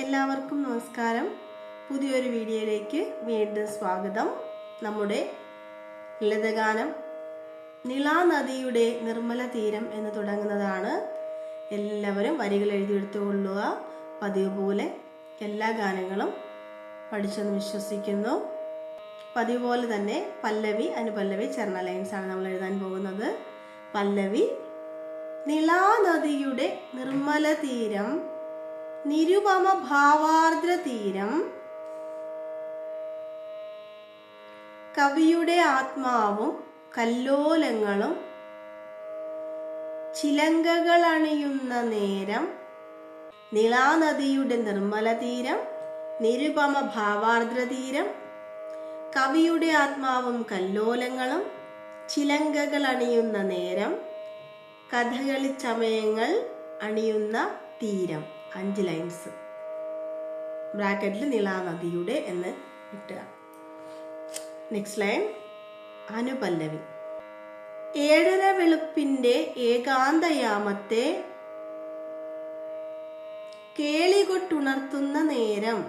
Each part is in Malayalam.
എല്ലാവർക്കും നമസ്കാരം. പുതിയൊരു വീഡിയോയിലേക്ക് വീണ്ടും സ്വാഗതം. നമ്മുടെ ലളിതഗാനം നിളാനദിയുടെ നിർമ്മല തീരം എന്ന് തുടങ്ങുന്നതാണ്. എല്ലാവരും വരികൾ എഴുതിയെടുത്തുകൊള്ളുക. പതിവ് പോലെ എല്ലാ ഗാനങ്ങളും പഠിച്ചെന്ന് വിശ്വസിക്കുന്നു. പതിവ് പോലെ തന്നെ പല്ലവി അനുപല്ലവി ചരണ ലൈൻസ് ആണ് നമ്മൾ എഴുതാൻ പോകുന്നത്. പല്ലവി: നിളാനദിയുടെ നിർമ്മല തീരം, നിരുപമ ഭാവാർദ്ര തീരം, കവിയുടെ ആത്മാവും കല്ലോലങ്ങളും ചിലങ്കകളണിയുന്ന നേരം. നിളാനദിയുടെ നിർമ്മല തീരം, നിരുപമ ഭാവാർദ്ര തീരം, കവിയുടെ ആത്മാവും കല്ലോലങ്ങളും ചിലങ്കകളണിയുന്ന നേരം, കഥകളി ചമയങ്ങൾ അണിയുന്ന തീരം. 5 ലൈൻസ് ബ്രാക്കറ്റിൽ നിളാനദിയുടെ എന്ന് ഇട്ടുക. നെക്സ്റ്റ് ലൈൻ അനുപല്ലവി: ഏഴര വെളുപ്പിന്റെ ഏകാന്തയാമത്തെ കേളികൊട്ടുണർത്തുന്ന നേരം.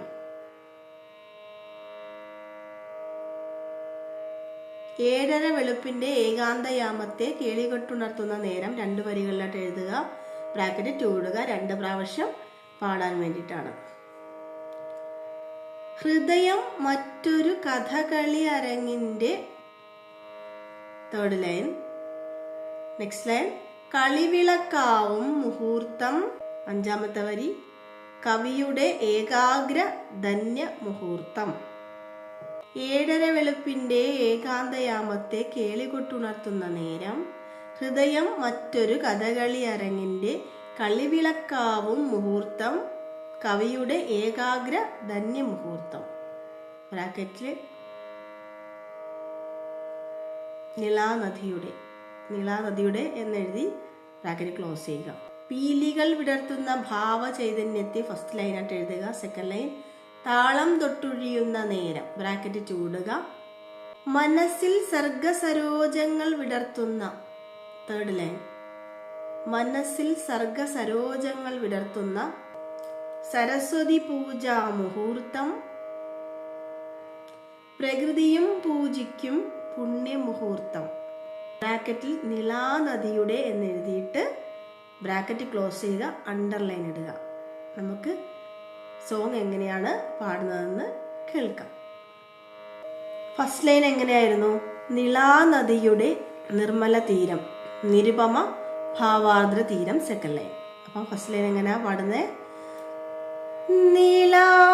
ഏഴര വെളുപ്പിന്റെ ഏകാന്തയാമത്തെ കേളികൊട്ടുണർത്തുന്ന നേരം 2 വരികളിലായിട്ട് എഴുതുക. ബ്രാക്കറ്റ് 2 ഇടുക. 2 പ്രാവശ്യം പാടാൻ വേണ്ടിയിട്ടാണ്. ഹൃദയം മറ്റൊരു കഥകളി അരങ്ങിന്റെ. 3rd line. നെക്സ്റ്റ് ലൈൻ കളിവിളക്കാവും മുഹൂർത്തം. 5ാമത്തെ വരി കവിയുടെ ഏകാഗ്ര ധന്യ മുഹൂർത്തം. ഏഴര വെളുപ്പിന്റെ ഏകാന്തയാമത്തെ കേളികൊട്ടുണർത്തുന്ന നേരം, ഹൃദയം മറ്റൊരു കഥകളി അരങ്ങിന്റെ കളിവിളക്കാവും മുഹൂർത്തം, കവിയുടെ ഏകാഗ്ര ധന്യ മുഹൂർത്തം. ബ്രാക്കറ്റിൽ നിളാനദിയുടെ എന്നെഴുതി ബ്രാക്കറ്റ് ക്ലോസ് ചെയ്യുക. പീലികൾ വിടർത്തുന്ന ഭാവചൈതന്യത്തെ ഫസ്റ്റ് ലൈനായിട്ട് എഴുതുക. 2nd ലൈൻ താളം തൊട്ടൊഴിയുന്ന നേരം. ബ്രാക്കറ്റ് 2 ഇടുക. മനസ്സിൽ സർഗസരോജങ്ങൾ വിടർത്തുന്ന. 3rd ലൈൻ മനസ്സിൽ സർഗസരോജങ്ങൾ വിടർത്തുന്ന സരസ്വതി പൂജാ മുഹൂർത്തം, പ്രകൃതിയും പൂജിക്കും പുണ്യമുഹൂർത്തം. ബ്രാക്കറ്റിൽ നിളാനദിയുടെ എന്നെഴുതിയിട്ട് ബ്രാക്കറ്റ് ക്ലോസ് ചെയ്യുക. അണ്ടർലൈൻ ഇടുക. നമുക്ക് സോങ് എങ്ങനെയാണ് പാടുന്നതെന്ന് കേൾക്കാം. ഫസ്റ്റ് ലൈൻ എങ്ങനെയായിരുന്നു? നിളാനദിയുടെ നിർമ്മല തീരം, നിരുപമ ഭാവാർദ്ര തീരം. 2nd line. അപ്പം ഫസ്റ്റ് ലൈൻ എങ്ങനെയാ പാടുന്നത്? നിളാനദിയുടെ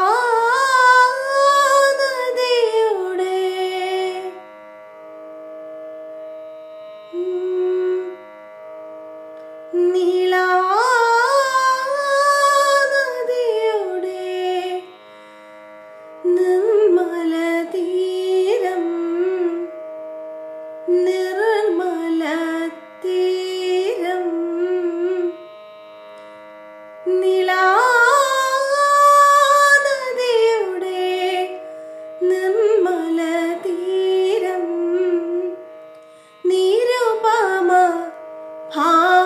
നിർമ്മല തീരം, നിർമ്മല തീരം, നിളാനദിയുടെ നിർമ്മല തീരം, നിരുപമ ഭാവാർദ്ര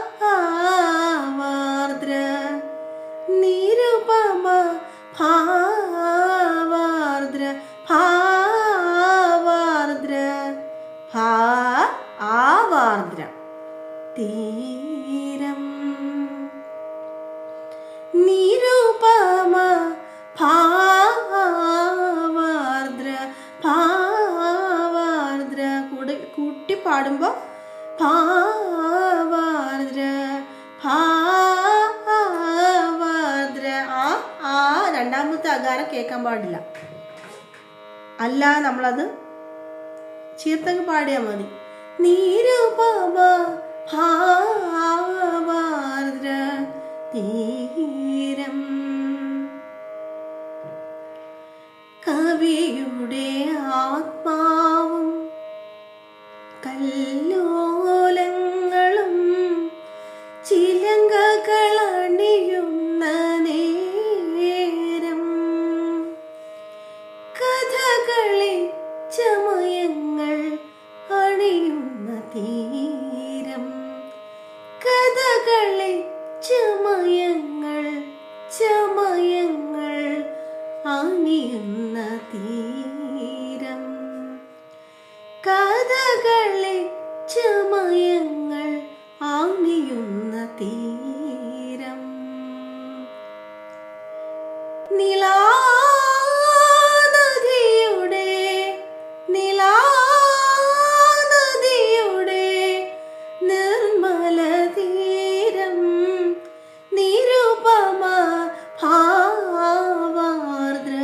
ഭാവാർദ്ര, നിരുപമ ഭാവാർദ്ര ഭാവാർദ്ര ഭാവാർദ്ര തീരം, നിരുപമ ഭാവാർദ്ര ഭാവാർദ്ര. കൂട്ടി പാടുമ്പോ ഭാവാർദ്ര ഭാവാർദ്ര. ആ 2ാമത്തെ അകാരം കേൾക്കാൻ പാടില്ല. അല്ല, നമ്മളത് ചീർത്തങ്ങ് പാടിയാൽ മതി. നിരുപമ ഭാവാർദ്ര തീരം, കവിയുടെ ആത്മാവും കല്ലോലങ്ങളും ചിലങ്കകളണിയുന്ന നേരം, കഥകളി ചമയങ്ങൾ അണിയുന്ന തീരം, കഥകളി ചമയങ്ങൾ ചമയങ്ങൾ അണിയുന്ന തീരം. കഥകളി ചമയങ്ങൾ അണിയുന്ന തീരം. നിലാനദിയുടെ നിർമ്മല തീരം. നിരുപമ ഭാവാർദ്ര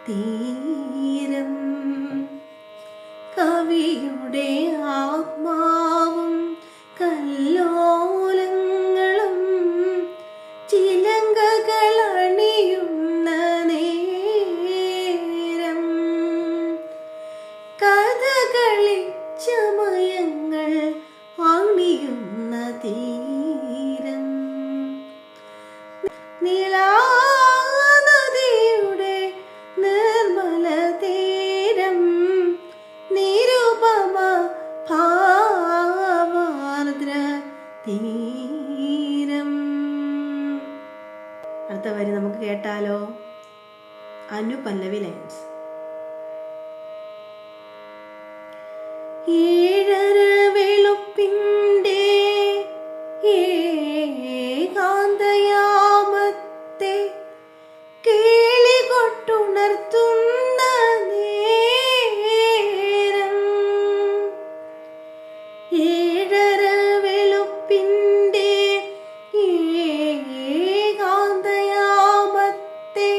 തീരം. കവിയുടെ ആത്മാവും കല്ലോലങ്ങളും ചിലങ്കകളണിയുന്ന നേരം. കഥകളി ചമയങ്ങൾ അണിയുന്ന തീരം. നിലാനദിയുടെ നിർമ്മല തീരം. നിരുപമ ഭാവാർദ്ര തീരം. അടുത്ത വരി നമുക്ക് കേട്ടാലോ? അനുപല്ലവി ലൈൻസ്. ഏഴര വെളുപ്പിന്റെ ഏകാന്തയാമത്തെ കേളികൊട്ടുണർത്തുന്ന നേരം. ഏഴര വെളുപ്പിന്റെ ഏകാന്തയാമത്തെ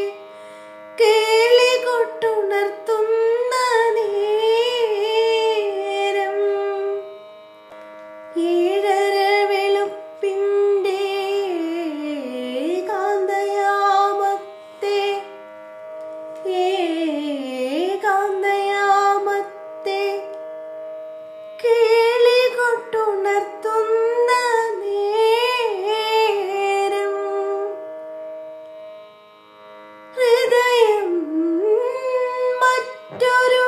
കേളികൊട്ടുണർത്തുന്ന നേരം. ഏഴര വെളുപ്പിന്റെ ഏകാന്തയാമത്തെ ഏകാന്തയാമത്തെ കേളികൊട്ടുണർത്തുന്ന നേരം. ഹൃദയം മറ്റൊരു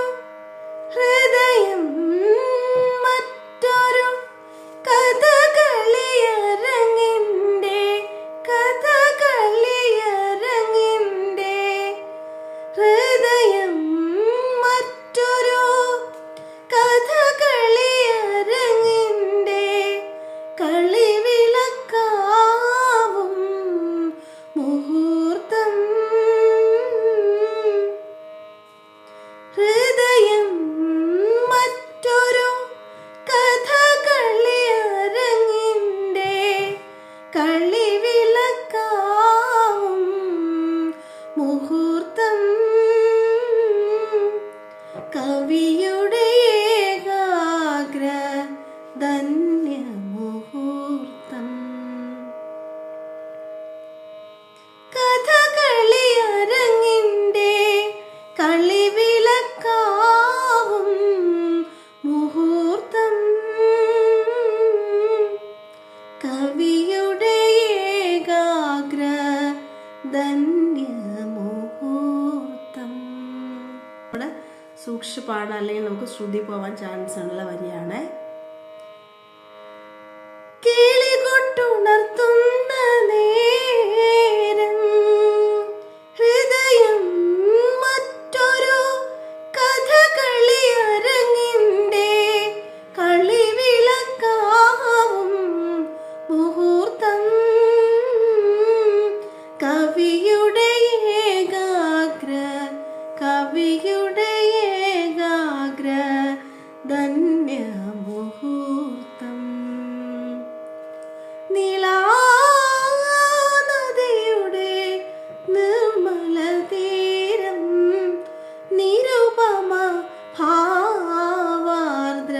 ഹൃദയം മറ്റൊരു കഥകളിയരങ്ങിന്റെ കഥകളിയരങ്ങിന്റെ. ഹൃദയം മറ്റൊരു കഥകളിയരങ്ങിന്റെ കളിവിളക്കാവും മുഹൂർത്തം. ഹൃദയം മറ്റൊരു കഥകളിയരങ്ങിന്റെ കളിവിളക്കാവും മുഹൂർത്തം. കവിയുടെ ഏകാഗ്ര ധന്യമുഹൂർത്തം. കഥകളിയരങ്ങിന്റെ കളിവിളക്കാവും മുഹൂർത്തം. കവിയുടെ ഏകാഗ്ര ധന്യമുഹൂർത്തം. ഇവിടെ സൂക്ഷിപ്പാണ്, അല്ലെങ്കിൽ നമുക്ക് ശ്രുതി പോവാൻ ചാൻസ് ഉള്ള വരിയാണ്. കേളികൊട്ടുണർത്തുന്ന നേരം. ഹൃദയം മറ്റൊരു കഥകളിയരങ്ങിന്റെ കളിവിളക്കാവും മുഹൂർത്തം. കവിയുടെ ഏകാഗ്ര കവിയുടെ ഏകാഗ്ര ധന്യമുഹൂർത്തം. നിലാനദിയുടെ നിർമ്മല തീരം. നിരുപമ ഭാവാർദ്ര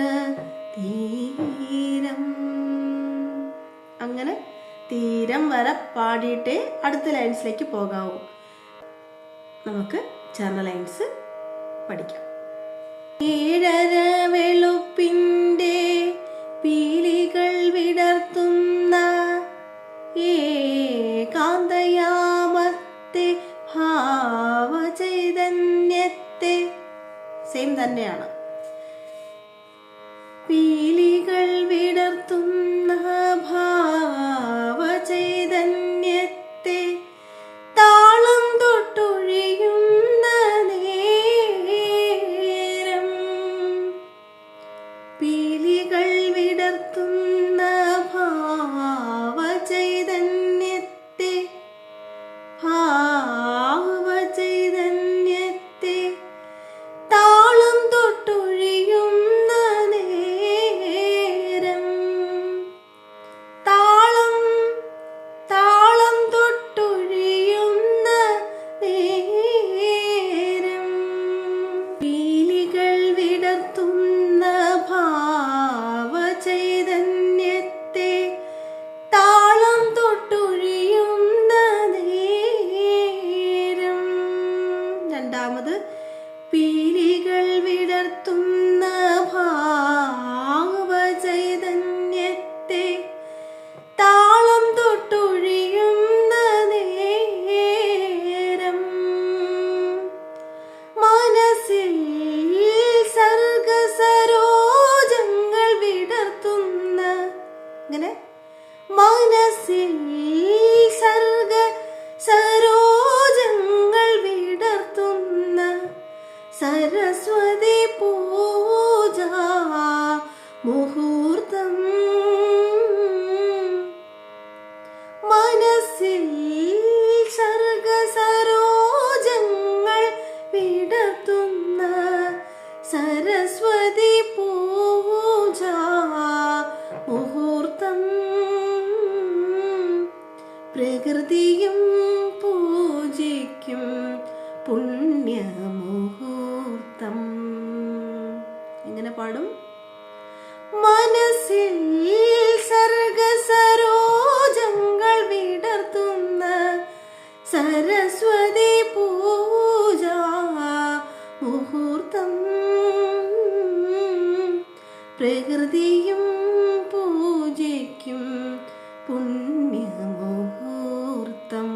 തീരം. അങ്ങനെ തീരം വരെ പാടിയിട്ടേ അടുത്ത ലൈൻസിലേക്ക് പോകാവൂ. നമുക്ക് ചേർന്ന ലൈൻസ് പഠിക്കാം. ഏഴര വെളുപ്പിന്റെ പീലികൾ വിടർത്തുന്ന ഏകാന്തയാമത്തെ ഭാവചൈതന്യത്തെ. സെയിം തന്നെയാണ്. പീലികൾ വിടർത്തുന്ന ഭാവ മനസ്സിൽ സർഗ സരോജങ്ങൾ വിടർത്തുന്ന സരസ്വതി പൂജ മുഹൂർത്തം. മനസ്സിൽ സർഗ സരോജങ്ങൾ വിടർത്തുന്ന സരസ്വതി പൂജ മുഹൂർത്തം. പ്രകൃതിയും പൂജിക്കും പുണ്യമുഹൂർത്തം. എങ്ങനെ പാടും? മനസ്സിൽ സർഗ സരോജങ്ങൾ വിടർത്തുന്ന സരസ്വതി പൂജ മുഹൂർത്തം. പ്രകൃതിയും പൂജിക്കും പുണ്യമുഹൂർത്തം.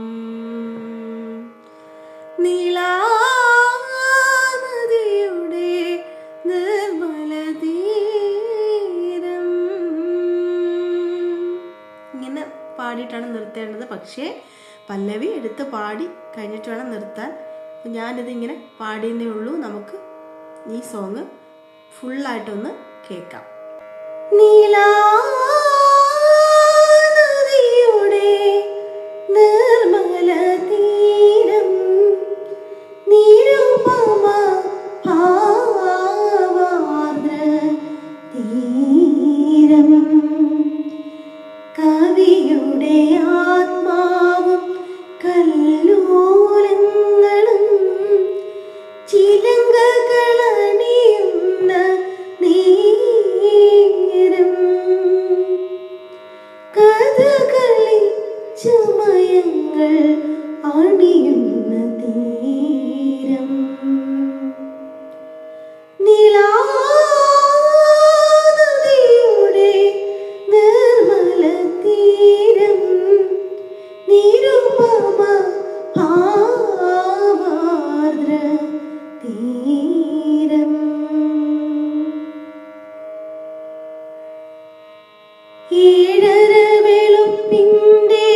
നീലാനദിയുടെ നിർമ്മല തീരം. ഇങ്ങനെ പാടിയിട്ടാണ് നിർത്തേണ്ടത്. പക്ഷേ പല്ലവി എടുത്ത് പാടി കഴിഞ്ഞിട്ട് വേണം നിർത്താൻ. ഞാനിതിങ്ങനെ പാടിയെന്നേ ഉള്ളൂ. നമുക്ക് ഈ സോങ് ഫുള്ളായിട്ടൊന്ന് കേൾക്കാം. നീലാനദിയുടെ നിർമ്മല തീരം നിരുപമ ഭാവാർദ്ര തീരം. കവിയുടെ ആത്മാവും കല്ലോലങ്ങളും ചിലങ്കകളണിയുന്ന നേരം. കഥകളി ചമയങ്ങൾ അണിയുന്ന തീരം. നീലാനദിയുടെ നിർമ്മല തീരം നിരുപമ ഭാവാർദ്ര തീരം. ഏഴര വെളുപ്പിന്റെ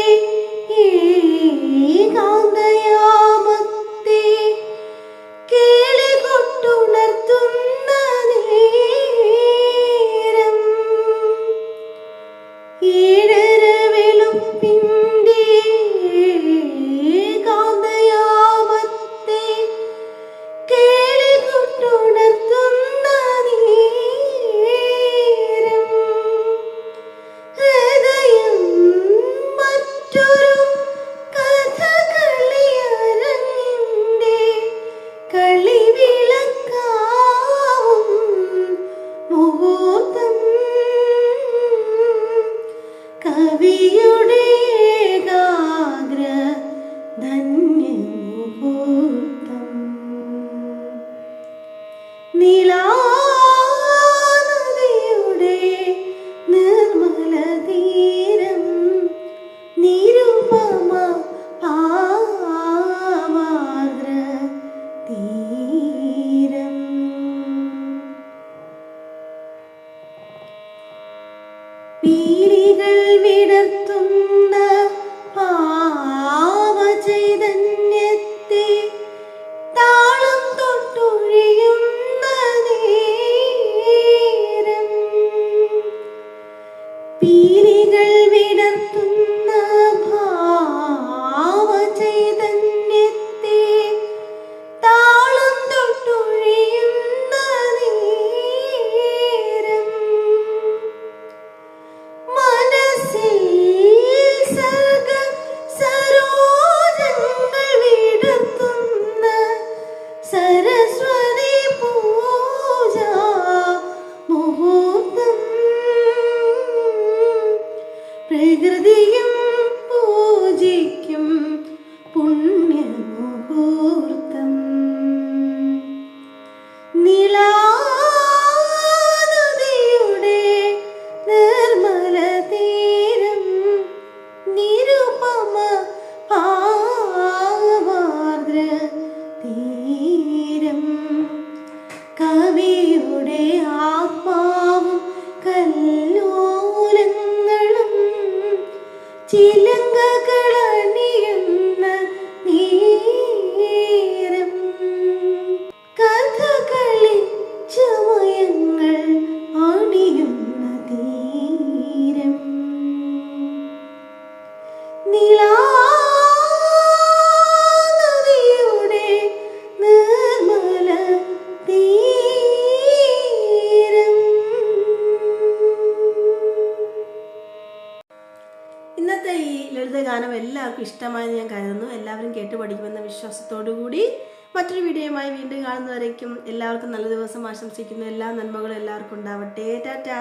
ഏകാന്തയാമത്തെ കേളികൊട്ടുണർത്തുന്ന നേരം. ഏഴര വെളുപ്പിന്റെ ഏകാന്തയാമത്തെ കേളികൊട്ടുണർത്തുന്ന നേരം. ഹൃദയം മറ്റൊരു കഥകളിയരങ്ങിന്റെ കളിവിളക്കാവും മുഹൂർത്തം. കവിയുടെ ഏകാഗ്ര ധന്യമുഹൂർത്തം. നീലാനദിയുടെ നിർമ്മല തീരം നിരുപമ ഭാവാർദ്ര തീരം. പീലികൾ വിടർത്തുന്ന ഭാവചൈതന്യത്തെ താളം തൊട്ടൊഴിയുന്ന നേരം. പീലികൾ വിടർത്തുന്ന ഭാവചൈതന്യത്തെ താളം തൊട്ടൊഴിയുന്ന നേരം. മനസ്സിൽ സർഗ സരോജങ്ങൾ വിടർത്തുന്ന സരസ്വതി പൂജ മുഹൂർത്തം. പ്രകൃതിയും പൂജിക്കും പുണ്യമുഹൂർത്തം. നീലാനദിയുടെ നിർമ്മല തീരം നിരുപമ ഭാവാർദ്ര തീരം. കവിയുടെ ആത്മാവും കല്ലോലങ്ങളും ചിലങ്കകളണിയുന്ന നേരം കഥകളി ചമയങ്ങൾ അണിയുന്ന തീരം നിലാനദിയുടെ നിർമ്മല തീരം. ഇന്നത്തെ ഈ ലളിതഗാനം എല്ലാവർക്കും ഇഷ്ടമായെന്ന് ഞാൻ കരുതുന്നു. എല്ലാവരും കേട്ട് പഠിക്കുമെന്ന വിശ്വാസത്തോടു കൂടി മറ്റൊരു വീഡിയോയുമായി വീണ്ടും കാണുന്നവരേക്കും എല്ലാവർക്കും നല്ല ദിവസം ആശംസിക്കുന്നു. എല്ലാ നന്മകളും എല്ലാവർക്കും ഉണ്ടാവട്ടെ. ടാറ്റാ.